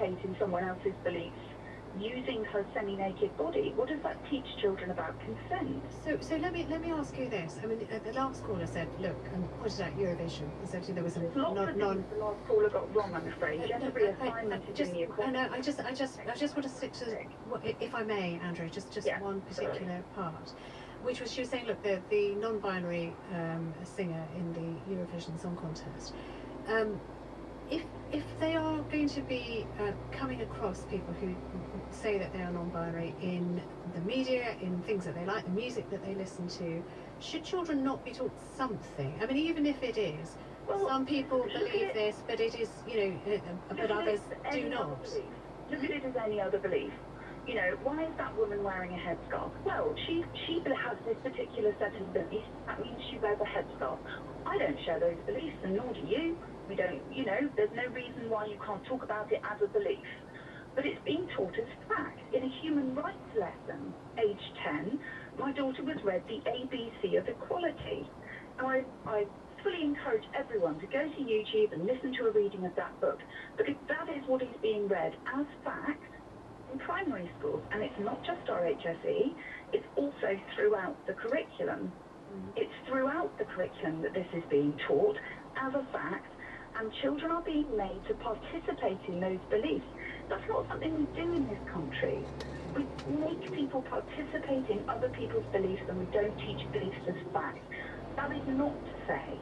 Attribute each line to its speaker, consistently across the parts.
Speaker 1: participate in someone else's beliefs using her semi-naked body, what does that teach children about consent?
Speaker 2: So let me ask you this. I mean, the last caller said, look, and pointed out Eurovision. Essentially, there was a
Speaker 1: lots of things the last caller got wrong, I'm afraid. Gender reassignment is in the equality.
Speaker 2: I just want to stick to, if I may, Andrew, just one particular part, which was she was saying, look, the non-binary singer in the Eurovision Song Contest. If they are going to be coming across people who say that they are non-binary in the media, in things that they like, the music that they listen to, should children not be taught something? I mean, even if it is, well, some people believe this, but it is, but others do not.
Speaker 1: Look at it as any other belief. Why is that woman wearing a headscarf? Well, she has this particular set of beliefs. That means she wears a headscarf. I don't share those beliefs, and nor do you. We don't, there's no reason why you can't talk about it as a belief. But it's being taught as fact. In a human rights lesson, age 10, my daughter was read the ABC of equality. And I fully encourage everyone to go to YouTube and listen to a reading of that book, because that is what is being read as fact in primary schools. And it's not just RHSE, it's also throughout the curriculum. It's throughout the curriculum that this is being taught as a fact, and children are being made to participate in those beliefs. That's not something we do in this country. We make people participate in other people's beliefs, and we don't teach beliefs as fact. That is not to say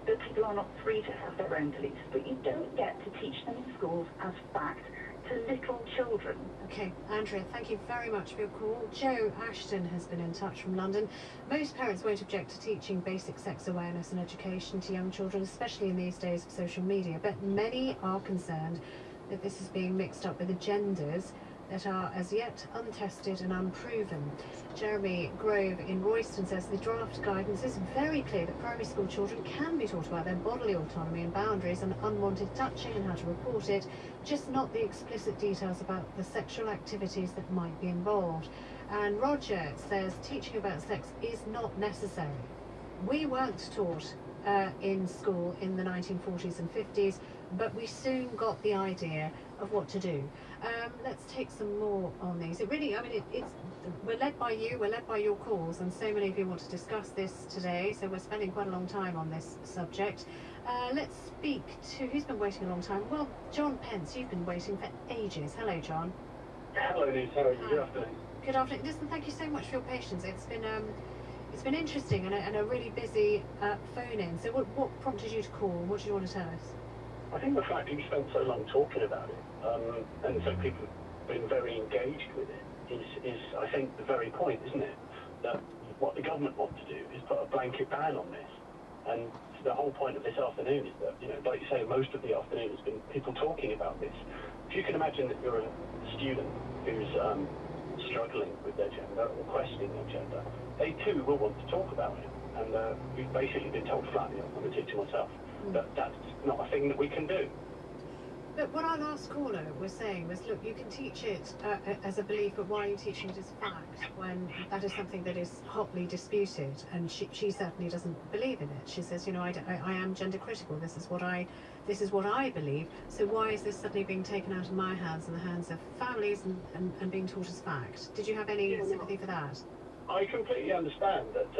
Speaker 1: that people are not free to have their own beliefs, but you don't get to teach them in schools as fact to little children.
Speaker 2: Okay, Andrea, thank you very much for your call. Joe Ashton has been in touch from London. Most parents won't object to teaching basic sex awareness and education to young children, especially in these days of social media, but many are concerned that this is being mixed up with agendas that are as yet untested and unproven. Jeremy Grove in Royston says the draft guidance is very clear that primary school children can be taught about their bodily autonomy and boundaries and unwanted touching and how to report it, just not the explicit details about the sexual activities that might be involved. And Roger says teaching about sex is not necessary. We weren't taught in school in the 1940s and 50s, but we soon got the idea of what to do. Let's take some more on these. It really, I mean, we're led by you, we're led by your calls, and so many of you want to discuss this today, so we're spending quite a long time on this subject. Let's speak to, who's been waiting a long time? Well, John Pence, you've been waiting for ages. Hello, John.
Speaker 3: Hello, Liz. How are you? Good afternoon.
Speaker 2: Good afternoon. Listen, thank you so much for your patience. It's been interesting and a really busy phone-in. So what prompted you to call? What do you want to tell us?
Speaker 3: I think the fact that you spent so long talking about it, and so people have been very engaged with it, is I think the very point, isn't it? That what the government want to do is put a blanket ban on this. And the whole point of this afternoon is that, like you say, most of the afternoon has been people talking about this. If you can imagine that you're a student who's struggling with their gender or questioning their gender, they too will want to talk about it. And we've basically been told flatly, I'm a teacher myself, that that's not a thing that we can do.
Speaker 2: But what our last caller was saying was, look, you can teach it as a belief, but why are you teaching it as fact when that is something that is hotly disputed? And she certainly doesn't believe in it. She says, I am gender critical. This is what I believe. So why is this suddenly being taken out of my hands and the hands of families and being taught as fact? Did you have any sympathy for that?
Speaker 3: I completely understand that,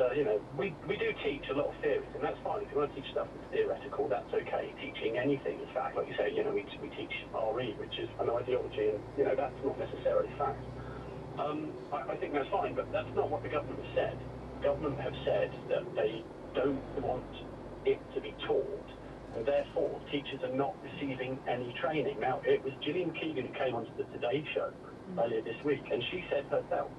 Speaker 3: we do teach a lot of theories, and that's fine. If you want to teach stuff that's theoretical, that's okay. Teaching anything is fact. Like you say, we teach RE, which is an ideology, and, that's not necessarily fact. I think that's fine, but that's not what the government has said. The government have said that they don't want it to be taught, and therefore teachers are not receiving any training. Now, it was Gillian Keegan who came onto the Today Show earlier this week, and she said herself,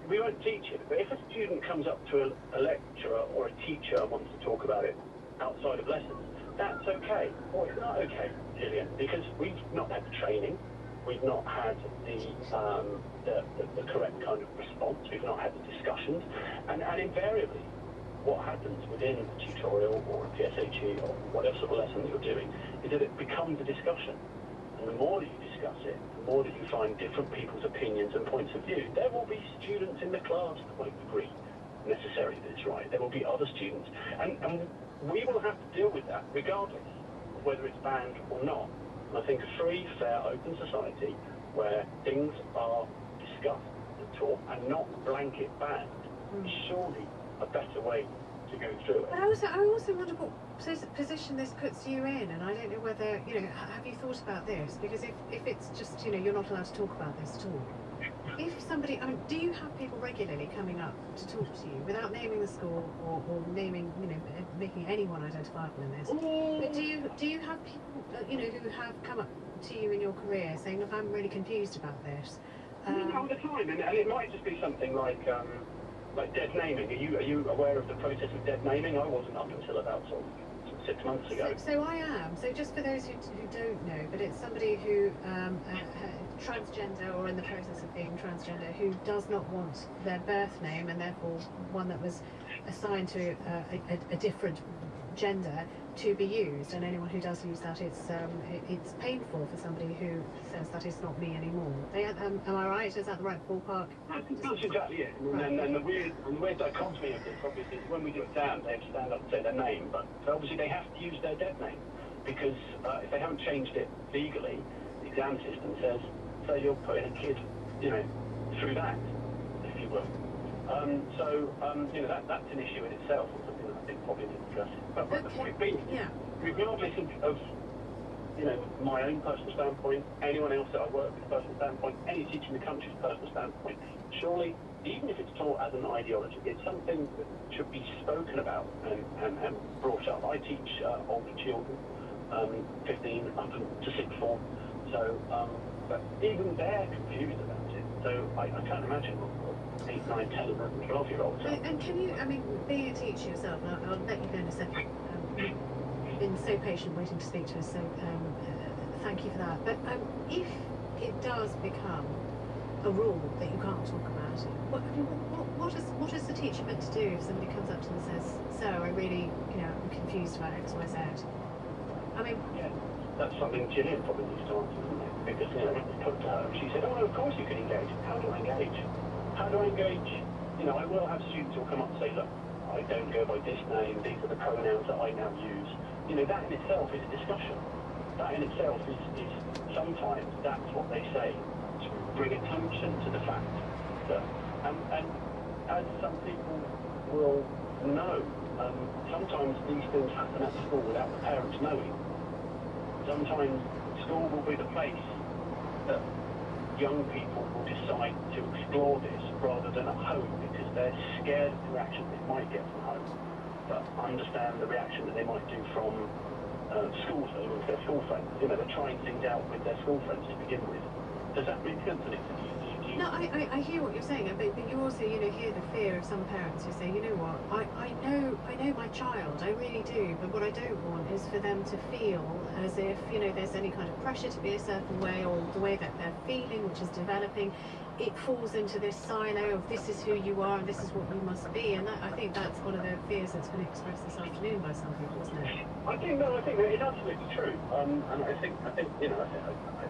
Speaker 3: we won't teach it, but if a student comes up to a lecturer or a teacher and wants to talk about it outside of lessons, that's okay. Well, it's not okay, Gillian, because we've not had the training, we've not had the correct kind of response, we've not had the discussions, and invariably what happens within a tutorial or a PSHE or whatever sort of lesson that you're doing is that it becomes a discussion. And the more that you discuss it, the more that you find different people's opinions and points of view. There will be students in the class that won't agree necessarily that it's right. There will be other students. And we will have to deal with that regardless of whether it's banned or not. And I think a free, fair, open society where things are discussed and taught and not blanket banned is surely a better way to go through it.
Speaker 2: But I also wonder what position this puts you in, and I don't know whether, you know, have you thought about this? Because if it's just, you know, you're not allowed to talk about this at all. If somebody, I mean, do you have people regularly coming up to talk to you without naming the school or naming, you know, making anyone identifiable in this? But do you have people, you know, who have come up to you in your career saying, look, I'm really confused about this?
Speaker 3: All the time, and it might just be something like dead naming. Are you aware of the process of dead naming? I wasn't up until about sort of 6 months ago.
Speaker 2: So I am. So just for those who don't know, but it's somebody who transgender or in the process of being transgender who does not want their birth name and therefore one that was assigned to a different gender to be used, and anyone who does use that, it's painful for somebody who says that is not me anymore. Am I right? Is that the right ballpark?
Speaker 3: That's exactly it. And the weird dichotomy of this, obviously, is when we do exams, they have to stand up and say their name, but obviously they have to use their dead name, because if they haven't changed it legally, the exam system says, so you're putting a kid, you know, through that, if you will. You know, that's an issue in itself, and something that I think probably needs addressing. But the point being, regardless of, you know, my own personal standpoint, anyone else that I work with personal standpoint, any teacher in the country's personal standpoint, surely, even if it's taught as an ideology, it's something that should be spoken about and brought up. I teach older children, 15 up to 6th form, so but even they're confused about it. So I can't imagine 8, 9, 10, 11, 12-year-olds.
Speaker 2: And can you, I mean, being a teacher yourself, and I'll let you go in a second. You've been so patient waiting to speak to us, so thank you for that. But if it does become a rule that you can't talk about it, what is the teacher meant to do if somebody comes up to them and says, "So I really, you know, I'm confused about X, Y, Z." I mean,
Speaker 3: yeah, that's something Gillian probably needs to answer, isn't it? Because, you know, when we put to her, she said, "Oh, no, of course you can engage." How do I engage? How do I engage? You know, I will have students who will come up and say, "Look, I don't go by this name. These are the pronouns that I now use." You know, that in itself is a discussion. That in itself is sometimes that's what they say to bring attention to the fact that, and as some people will know, sometimes these things happen at school without the parents knowing. Sometimes school will be the place that young people will decide to explore this rather than at home, because they're scared of the reaction they might get from home, but understand the reaction that they might do from schools with their school friends. You know, they're trying things out with their school friends to begin with. Does that make sense?
Speaker 2: No, I hear what you're saying, but you also, you know, hear the fear of some parents who say, you know what, I know my child, I really do, but what I don't want is for them to feel as if, you know, there's any kind of pressure to be a certain way, or the way that they're feeling, which is developing, it falls into this silo of this is who you are and this is what you must be, and that, I think that's one of the fears that's been expressed this afternoon by some people, isn't it?
Speaker 3: I think that it's absolutely true, and I think you know,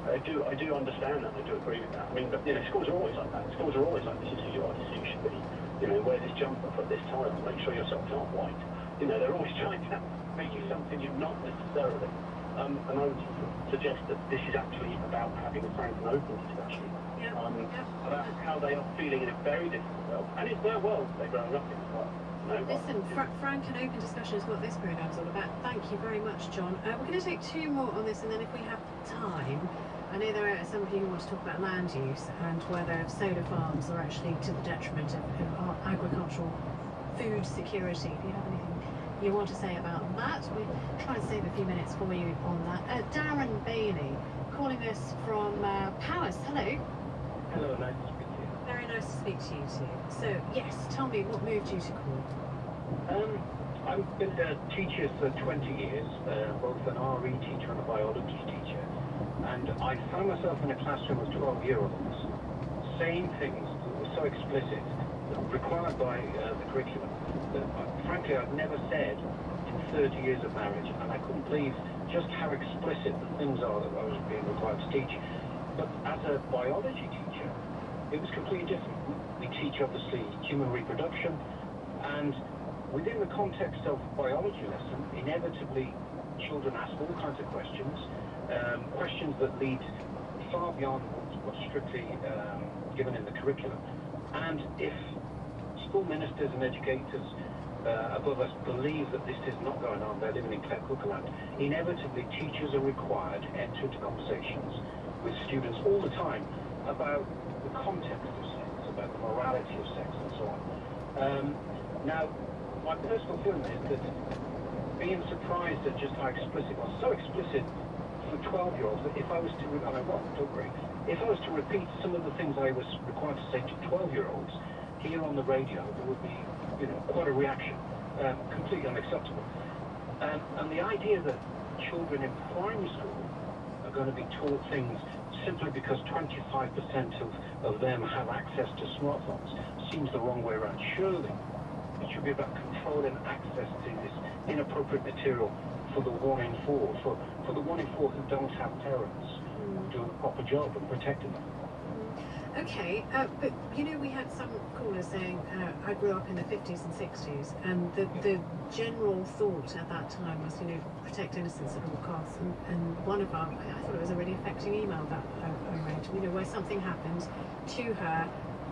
Speaker 3: I do understand that. I do agree with that. I mean, but, you know, schools are always like that. Schools are always like, this is who you are, this is who you should be. You know, wear this jumper, put this tie on, make sure your socks aren't white. You know, they're always trying to make you something you're not necessarily. And I would suggest that this is actually about having a frank and open discussion about how they are feeling in a very different world, and it's their world they're growing up in as well.
Speaker 2: Listen, frank and open discussion is what this programme's all about. Thank you very much, John. We're going to take 2 more on this, and then if we have time, I know there are some of you who want to talk about land use and whether solar farms are actually to the detriment of our agricultural food security. If you have anything you want to say about that, we'll try and save a few minutes for you on that. Darren Bailey, calling us from Powys. Hello.
Speaker 4: Hello, nice to speak to you.
Speaker 2: Very nice to speak to you too. So, yes, tell me, what moved you to call?
Speaker 4: I've been a teacher for 20 years, both an RE teacher and a biology teacher, and I found myself in a classroom of 12-year-olds saying things that were so explicit, required by the curriculum, that frankly I've never said in 30 years of marriage, and I couldn't believe just how explicit the things are that I was being required to teach. But as a biology teacher, it was completely different. We teach, obviously, human reproduction, and within the context of biology lesson, inevitably children ask all kinds of questions. questions that lead far beyond what's strictly given in the curriculum. And if school ministers and educators above us believe that this is not going on, they're living in Claire Cooker land, inevitably teachers are required to enter into conversations with students all the time about the context of sex, about the morality of sex and so on. Now, my personal feeling is that being surprised at just how explicit, or so explicit for 12-year-olds, that if I was to, and I won't, don't worry, if I was to repeat some of the things I was required to say to 12-year-olds here on the radio, there would be, quite a reaction, completely unacceptable. And the idea that children in primary school are going to be taught things simply because 25% of them have access to smartphones seems the wrong way around. Surely it should be about controlling access to this inappropriate material for the 1 in 4, for the 1 in 4 who don't have parents doing a proper job and protecting them.
Speaker 2: Okay, but we had some callers saying, I grew up in the 50s and 60s, and the general thought at that time was, protect innocence at all costs. And one of our, I thought it was a really affecting email that I read, where something happened to her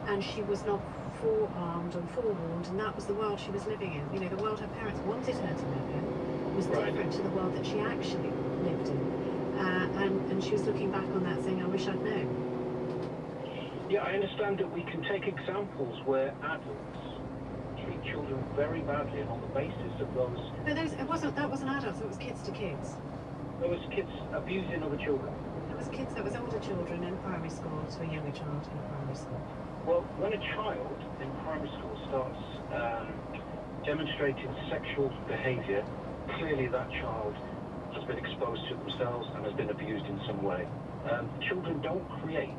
Speaker 2: and she was not forearmed and forewarned, and that was the world she was living in. The world her parents wanted her to live in was different to the world that she actually lived in. And she was looking back on that saying, I wish I'd known.
Speaker 4: Yeah, I understand that we can take examples where adults treat children very badly, and on the basis of those...
Speaker 2: But that wasn't adults, it was kids to kids.
Speaker 4: There was kids abusing other children.
Speaker 2: There was older children in primary school to a younger child in primary school.
Speaker 4: Well, when a child in primary school starts demonstrating sexual behaviour, clearly that child has been exposed to themselves and has been abused in some way. Children don't create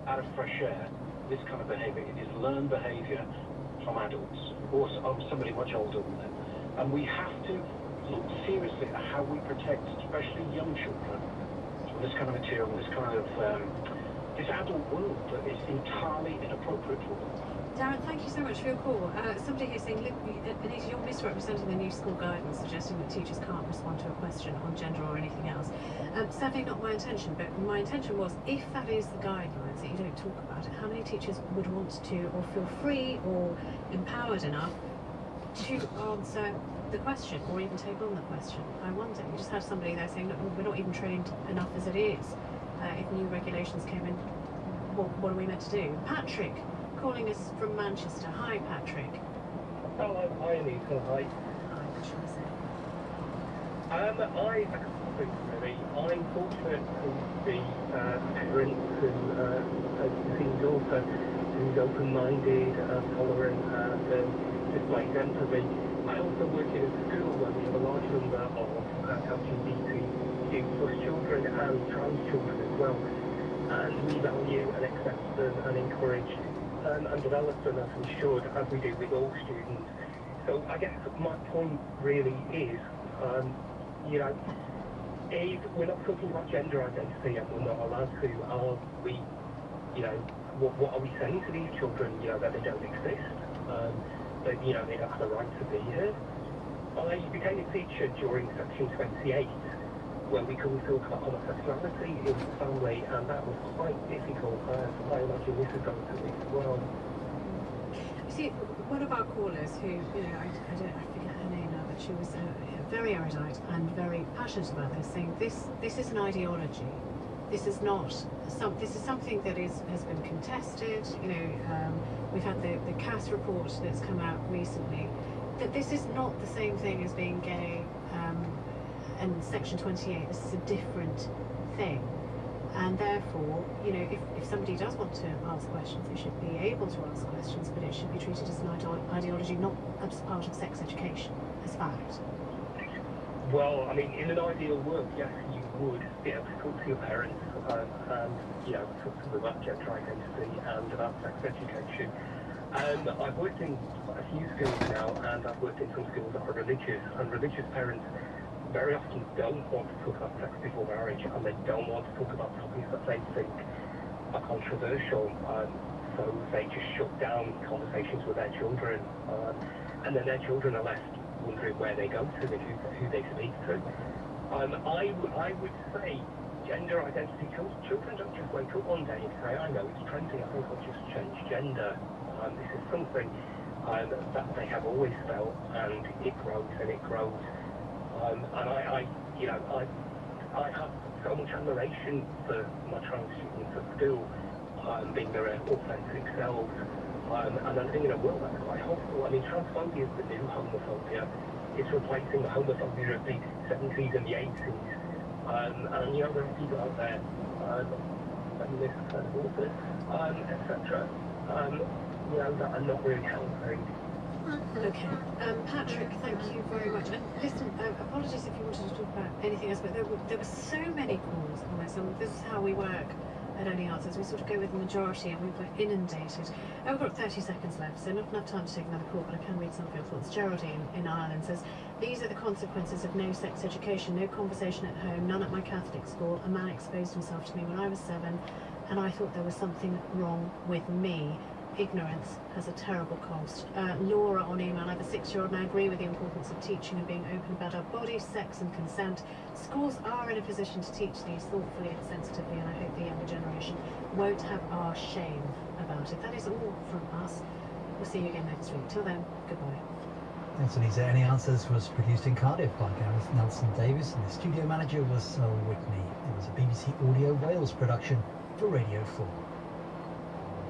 Speaker 4: out of fresh air this kind of behaviour. It is learned behaviour from adults or somebody much older than them. And we have to look seriously at how we protect especially young children from this kind of material, this kind of this adult world that is entirely inappropriate for them.
Speaker 2: Darren, thank you so much for your call. Somebody here saying, Anita, you're misrepresenting the new school guidance, suggesting that teachers can't respond to a question on gender or anything else. Sadly, not my intention, but my intention was, if that is the guidelines, that you don't talk about it, how many teachers would want to, or feel free or empowered enough to answer the question, or even take on the question? I wonder. We just had somebody there saying, look, we're not even trained enough as it is. If new regulations came in, what are we meant to do? Patrick, calling us from Manchester. Hi, Patrick.
Speaker 5: Hello, hi Anita, hi.
Speaker 2: Hi, what should I say?
Speaker 5: I can't think really. I'm fortunate to be a parent who sees a daughter who's open-minded and tolerant and displays empathy. I also work in a school where we have a large number of LGBTQ+ children and trans children as well. And we value and accept them and encourage and develop them as we should, as we do with all students. So I guess my point really is, if we're not talking about gender identity and we're not allowed to, are we, what are we saying to these children, that they don't exist? That, they don't have the right to be here? I became a teacher during Section 28, where we couldn't talk about homosexuality in the family, and that was quite difficult. I imagine this is going to be as well.
Speaker 2: You see, one of our callers who, I forget her name now, but she was very erudite and very passionate about this, saying this is an ideology. This is not this is something that has been contested. We've had the CAS report that's come out recently. That this is not the same thing as being gay. And Section 28, this is a different thing. And therefore, if somebody does want to ask questions, they should be able to ask questions, but it should be treated as an ideology, not as part of sex education, as fact.
Speaker 5: Well, I mean, in an ideal world, yes, you would be able to talk to your parents and talk to them about gender identity and about sex education. I've worked in quite a few schools now, and I've worked in some schools that are religious, and religious parents very often don't want to talk about sex before marriage, and they don't want to talk about topics that they think are controversial, so they just shut down conversations with their children, and then their children are left wondering where they go to and who they speak to. I would say gender identity. Children don't just wake up one day and say, I know it's trendy, I think I'll just change gender. This is something that they have always felt, and it grows and it grows. And I have so much admiration for my trans students at school, being their authentic selves. And I think in a world that's quite hostile. I mean, transphobia is the new homophobia. It's replacing the homophobia of the 70s and the 80s. And there are people out there, feminists and authors, etc., that are not really helping.
Speaker 2: Okay. Patrick, thank you very much. And listen, apologies if you wanted to talk about anything else, but there were so many calls on this, and this is how we work at Any Answers. We sort of go with the majority, and we were inundated. We've got 30 seconds left, so not enough time to take another call, but I can read some of your thoughts. Geraldine in Ireland says, these are the consequences of no sex education, no conversation at home, none at my Catholic school. A man exposed himself to me when I was 7, and I thought there was something wrong with me. Ignorance has a terrible cost. Laura on email, I have a 6-year-old and I agree with the importance of teaching and being open about our bodies, sex and consent. Schools are in a position to teach these thoughtfully and sensitively, and I hope the younger generation won't have our shame about it. That is all from us. We'll see you again next week. Till then, goodbye.
Speaker 6: Thanks, Anita. Any Answers was produced in Cardiff by Gareth Nelson Davis, and the studio manager was Sol Whitney. It was a BBC Audio Wales production for Radio 4.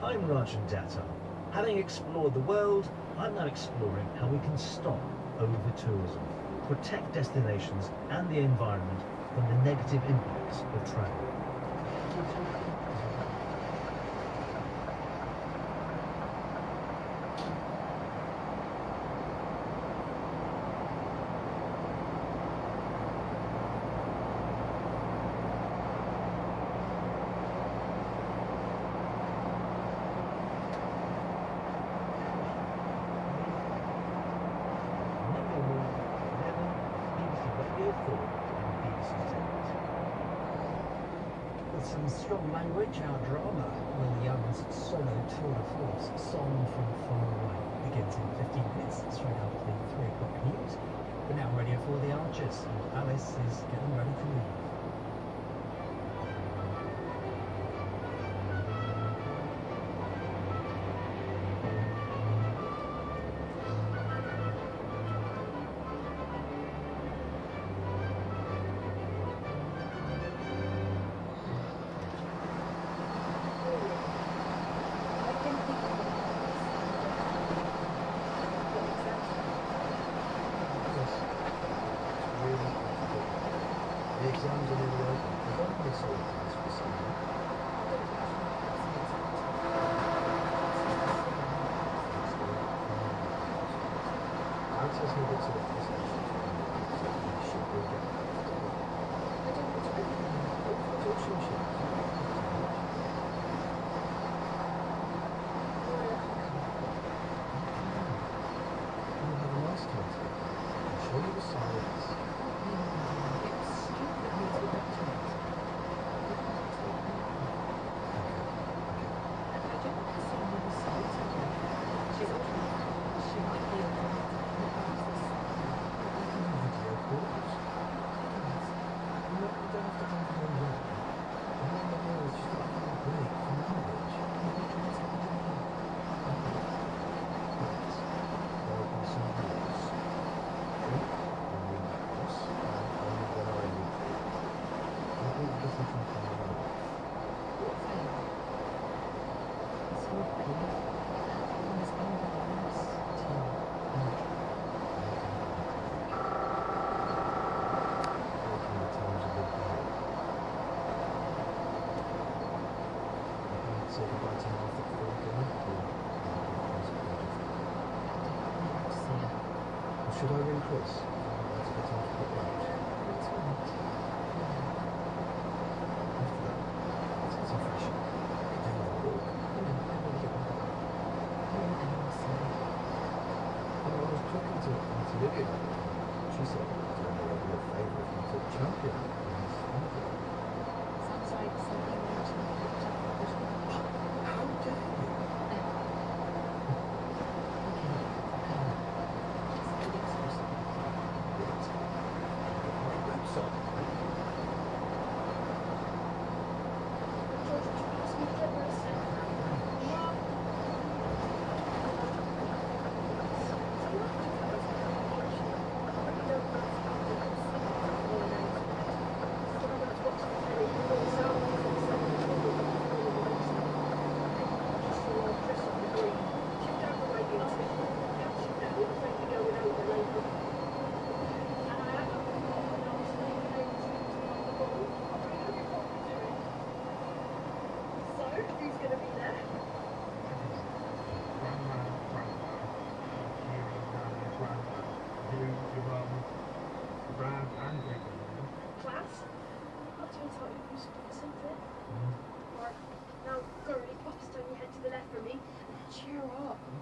Speaker 6: I'm Rajan Datta. Having explored the world, I'm now exploring how we can stop over-tourism, protect destinations and the environment from the negative impacts of travel. With some strong language, our drama, Will Young's solo tour de force, Song from Far Away, begins in 15 minutes, straight after the 3 o'clock news. We're now ready for The Archers, and Alice is getting ready to leave. The exams are nearly over. We've only solved this for some time. Access needed to the process. So we should be getting show you the silence. Say goodbye to Martha before we go. Or should I ring Chris? That's a bit time to put right. After that, let's get some fresh air. Do another walk. I was talking to Auntie Lydia. She said, I don't know whether your favourite if you took champion.
Speaker 2: Sounds like something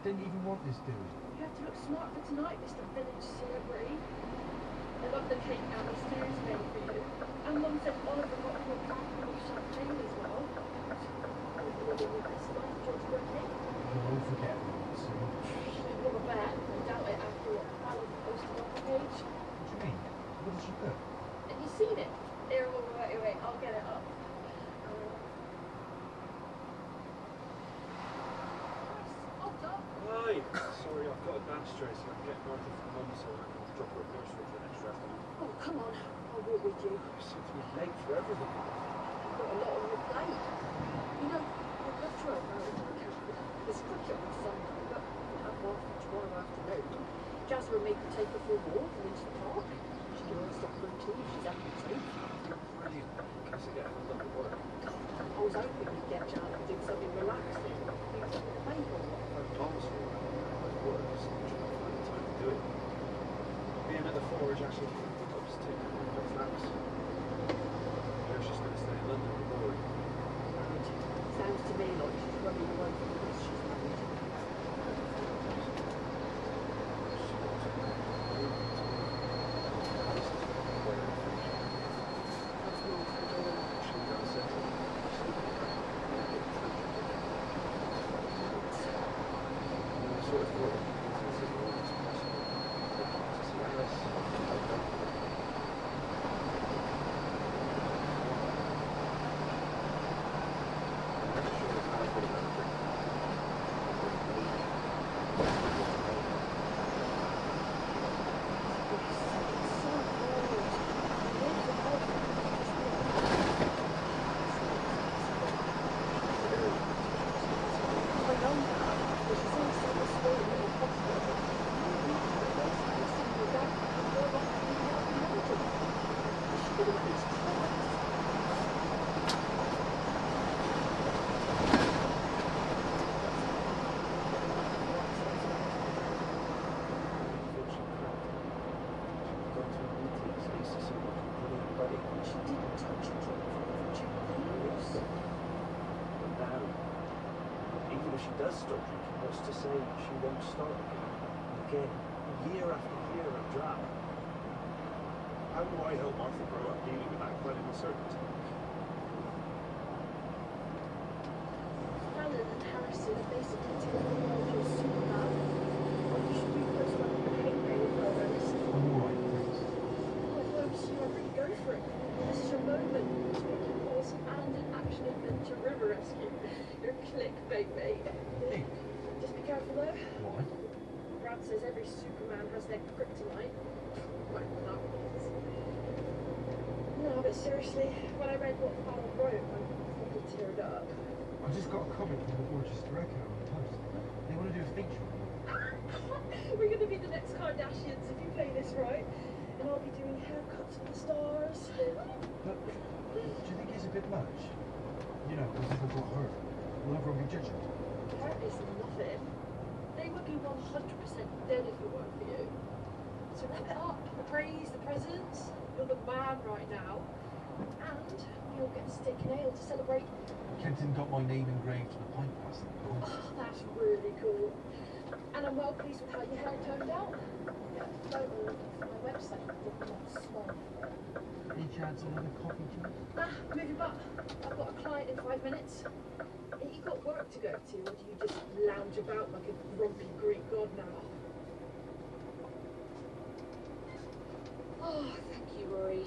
Speaker 7: didn't even want this dude.
Speaker 8: You have to look smart for tonight, Mr. Village Celebrity. I love the cake and the stews made for you. And Mum said Oliver got you a bottle of champagne as well. You're living your best life, George Whitney.
Speaker 7: You won't forget me, so.
Speaker 8: You're a bear. I doubt it after what Alan posted on the page.
Speaker 7: What do you mean? What did she put?
Speaker 8: Have you seen it? Here, wait, I'll get it up.
Speaker 9: Hi! Sorry, I've got a dash tray, so I can get Martha from Mum, so I can drop her at nursery for the next afternoon.
Speaker 8: Oh, come on. I'll walk with you.
Speaker 9: You seem to be late for everything.
Speaker 8: You've got a lot on your plate. You know, I'd love to have married to a Catholic. There's cricket on Sunday, but we'll have one for tomorrow afternoon. Jasmine and me can take her for a walk and into the park. She can always stop for a tea if she's happy to.
Speaker 9: Brilliant. In case I get held up at work.
Speaker 8: I was hoping we'd get Jan to do something relaxing. Things like the paper.
Speaker 9: Thomas for work, so I'm trying to find the time to do it. Being at the forge actually helps take a couple of naps. She's just going to stay in London with Rory.
Speaker 8: Sounds to me like she's running away from the bus she's having to.
Speaker 9: Does stop drinking, what's to say she won't start again, year after year of drab? How do I help Martha grow up dealing with that incredible circumstance?
Speaker 8: Alan and Harrison are basically taking over your Superman. You should be close to the hate mail for Ernest.
Speaker 7: I'm alright, thanks.
Speaker 8: Oh, if I was you, I'd really go for it. This is your moment to make your policy and an action adventure river rescue. Your clickbait, mate.
Speaker 7: Hey.
Speaker 8: Just be careful though.
Speaker 7: Why?
Speaker 8: Brad says every Superman has their kryptonite. Whatever that means. No, but seriously, when I read what Fallon wrote, I fucking teared up.
Speaker 7: I just got a comment from the Rochester Echo on the post. They want to do a feature on it.
Speaker 8: We're going to be the next Kardashians if you play this right. And I'll be doing haircuts for the stars.
Speaker 7: But do you think it's a bit much? You know, as if I got hurt. Will everyone be judging?
Speaker 8: That is nothing. They would be 100% dead if it weren't for you. So wrap it up. The praise, the presents. You're the man right now. And you'll get a steak and ale to celebrate.
Speaker 7: Kenton got my name engraved to the pint glass.
Speaker 8: Oh, that's really cool. And I'm well pleased with how your hair turned out. Yeah, don't look at my website. Not small.
Speaker 7: Any chance of another coffee, Jim?
Speaker 8: Nah, moving back. I've got a client in 5 minutes. You got work to go to, or do you just lounge about like a grumpy Greek god now? Oh, thank you, Rory.